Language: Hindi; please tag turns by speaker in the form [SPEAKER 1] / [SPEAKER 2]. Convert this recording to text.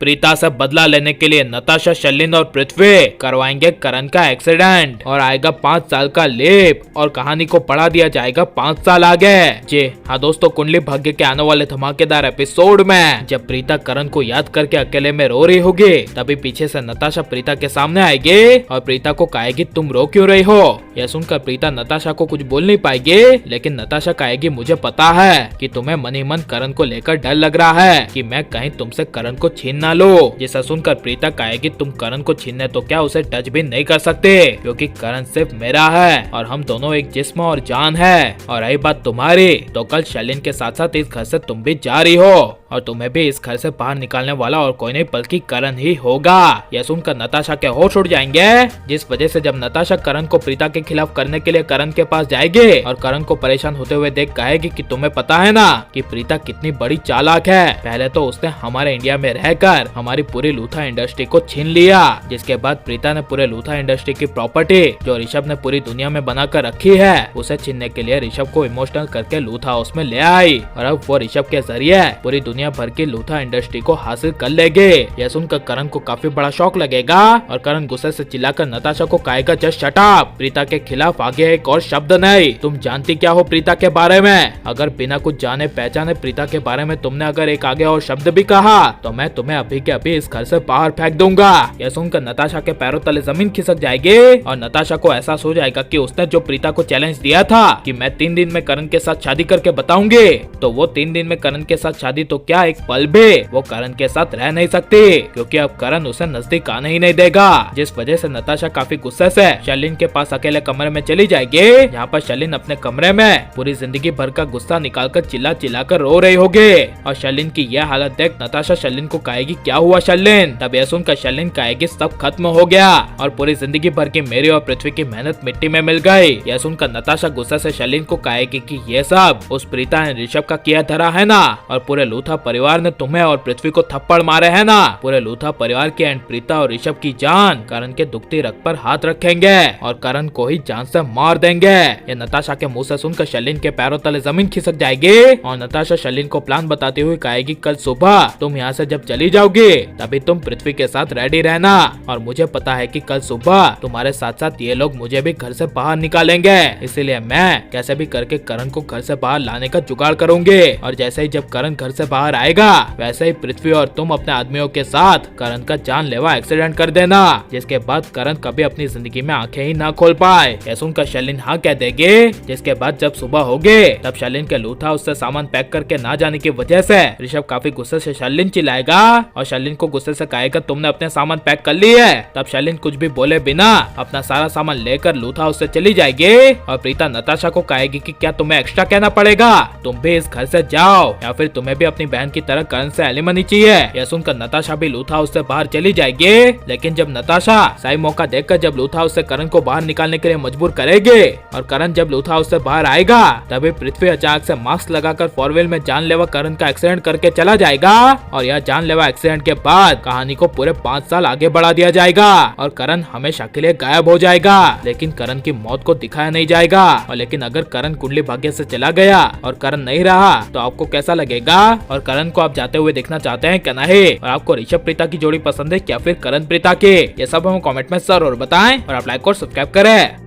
[SPEAKER 1] प्रीता से बदला लेने के लिए नताशा, शर्लिन और पृथ्वी करवाएंगे करण का एक्सीडेंट और आएगा 5 साल का लेप और कहानी को बढ़ा दिया जाएगा 5 साल आगे। जी हाँ दोस्तों, कुंडली भाग्य के आने वाले धमाकेदार एपिसोड में जब प्रीता करण को याद करके अकेले में रो रही होगी, तभी पीछे से नताशा प्रीता के सामने आएगी और प्रीता को कहेगी तुम रो क्यों रही हो। यह सुनकर प्रीता नताशा को कुछ बोल नहीं पाएगी, लेकिन नताशा कहेगी मुझे पता है कि तुम्हें मन ही मन करण को लेकर डर लग रहा है कि मैं कहीं तुमसे करण को छीन ना लो। जिसे सुनकर प्रीता कहेगी तुम करण को छीनने तो क्या उसे टच भी नहीं कर सकते, क्योंकि करण सिर्फ मेरा है और हम दोनों एक जिस्म और जान है। और रही बात तुम्हारी, तो कल शर्लिन के साथ साथ इस घर से तुम भी जा रही हो और तुम्हें भी इस घर से बाहर निकालने वाला और कोई नहीं बल्कि करण ही होगा। यह सुनकर नताशा के होश उड़ जाएंगे, जिस वजह से जब नताशा करण को प्रीता के खिलाफ करने के लिए करण के पास जाएगी और करण को परेशान होते हुए देख कहेगी कि तुम्हें पता है ना कि प्रीता कितनी बड़ी चालाक है। पहले तो उसने हमारे इंडिया में रहकर हमारी पूरी लूथा इंडस्ट्री को छीन लिया, जिसके बाद प्रीता ने पूरे लूथा इंडस्ट्री की प्रॉपर्टी जो ऋषभ ने पूरी दुनिया में बनाकर रखी है उसे छीनने के लिए ऋषभ को इमोशनल करके लूथा हाउस में ले आई और अब वो ऋषभ के जरिए पूरी दुनिया भर की लूथा इंडस्ट्री को हासिल कर लेंगे। यह सुनकर करण को काफी बड़ा शौक लगेगा और करण गुस्से से चिल्लाकर नताशा को कहेगा जस्ट शट अप, प्रीता के खिलाफ आगे एक और शब्द नहीं। तुम जानती क्या हो प्रीता के बारे में? अगर बिना कुछ जाने पहचाने प्रीता के बारे में तुमने अगर एक आगे और शब्द भी कहा तो मैं तुम्हें अभी के अभी इस घर से बाहर फेंक दूंगा। यह सुनकर नताशा के पैरों तले जमीन खिसक जाएगी और नताशा को एहसास हो जाएगा कि उसने जो प्रीता को चैलेंज दिया था कि मैं 3 दिन में करण के साथ शादी करके बताऊंगी, तो वो 3 दिन में करण के साथ शादी तो क्या एक पल भी वो करण के साथ रह नहीं सकती, क्योंकि अब करण उसे नजदीक आने ही नहीं देगा। जिस वजह से नताशा काफी गुस्से से शर्लिन के पास अकेले कमरे में चली जाएगी। यहाँ पर शर्लिन अपने कमरे में पूरी जिंदगी भर का गुस्सा निकालकर चिल्ला चिल्ला कर रो रही होगी और शर्लिन की यह हालत देख नताशा शर्लिन को कहेगी क्या हुआ शर्लिन? तब यह सुनकर शर्लिन कहेगी सब खत्म हो गया और पूरी जिंदगी भर की मेरी और पृथ्वी की मेहनत मिट्टी में मिल गई। यह सुनकर नताशा गुस्से से शर्लिन को कहेगी कि ये सब उस प्रीता ने ऋषभ का किया धरा है ना, और पूरे लूथा परिवार ने तुम्हें और पृथ्वी को थप्पड़ मारे है ना। पूरे लूथा परिवार की एंड प्रीता और ऋषभ की जान करण के दुखती रग पर हाथ रखेंगे और करण को ही जान से मार देंगे। ये नताशा के मुंह से सुनकर शर्लिन के पैरों तले जमीन खिसक जाएगी और नताशा शर्लिन को प्लान बताती हुई कहेगी कल सुबह तुम यहाँ से जब चली जाओगी तभी तुम पृथ्वी के साथ रेडी रहना, और मुझे पता है कि कल सुबह तुम्हारे साथ साथ ये लोग मुझे भी घर से बाहर निकालेंगे, इसीलिए मैं कैसे भी करके करण को घर से बाहर लाने का जुगाड़ करूंगी। और जैसे ही जब करण घर से बाहर आएगा वैसे ही पृथ्वी और तुम अपने आदमियों के साथ करण का जानलेवा एक्सीडेंट कर देना, जिसके बाद करण कभी अपनी जिंदगी में आंखें ही ना खोल पाए। यह सुनकर शर्लिन हाँ कह देगी। जिसके बाद जब सुबह होगी तब शर्लिन के लूथा उससे सामान पैक करके ना जाने की वजह से ऋषभ काफी गुस्से से शर्लिन चिल्लाएगा और शर्लिन को गुस्से से कहेगा तुमने अपने सामान पैक कर ली है। तब शर्लिन कुछ भी बोले बिना अपना सारा सामान लेकर लूथा उससे चली जाएगी और प्रीता नताशा को कहेगी कि क्या तुम्हें एक्स्ट्रा कहना पड़ेगा, तुम भी इस घर से जाओ या फिर तुम्हें भी अपनी बहन की तरह करण से एलिमनी चाहिए। यह सुनकर नताशा भी लूथा उससे बाहर चली जाएगी, लेकिन जब नताशा सही मौका देखकर जब लूथा उससे करण को बाहर निकालने के लिए मजबूर करेगी और करण जब लूथा उससे बाहर आएगा तभी पृथ्वी अचानक से मास्क लगाकर 4 व्हील में जानलेवा करण का एक्सीडेंट करके चला जाएगा और यह जानलेवा एक्सीडेंट के बाद कहानी को पूरे 5 साल आगे बढ़ा दिया जाएगा और करण हमेशा के लिए गायब हो जाएगा। लेकिन करण की मौत को दिखाया नहीं जाएगा, और लेकिन अगर करण कुंडली भाग्य से चला गया और करण नहीं रहा तो आपको कैसा लगेगा, और करण को आप जाते हुए देखना चाहते हैं क्या नहीं, और आपको ऋषभ प्रीता की जोड़ी पसंद है या फिर करण प्रीता की, ये सब हमें कमेंट में जरूर बताएं और आप लाइक और सब्सक्राइब करें।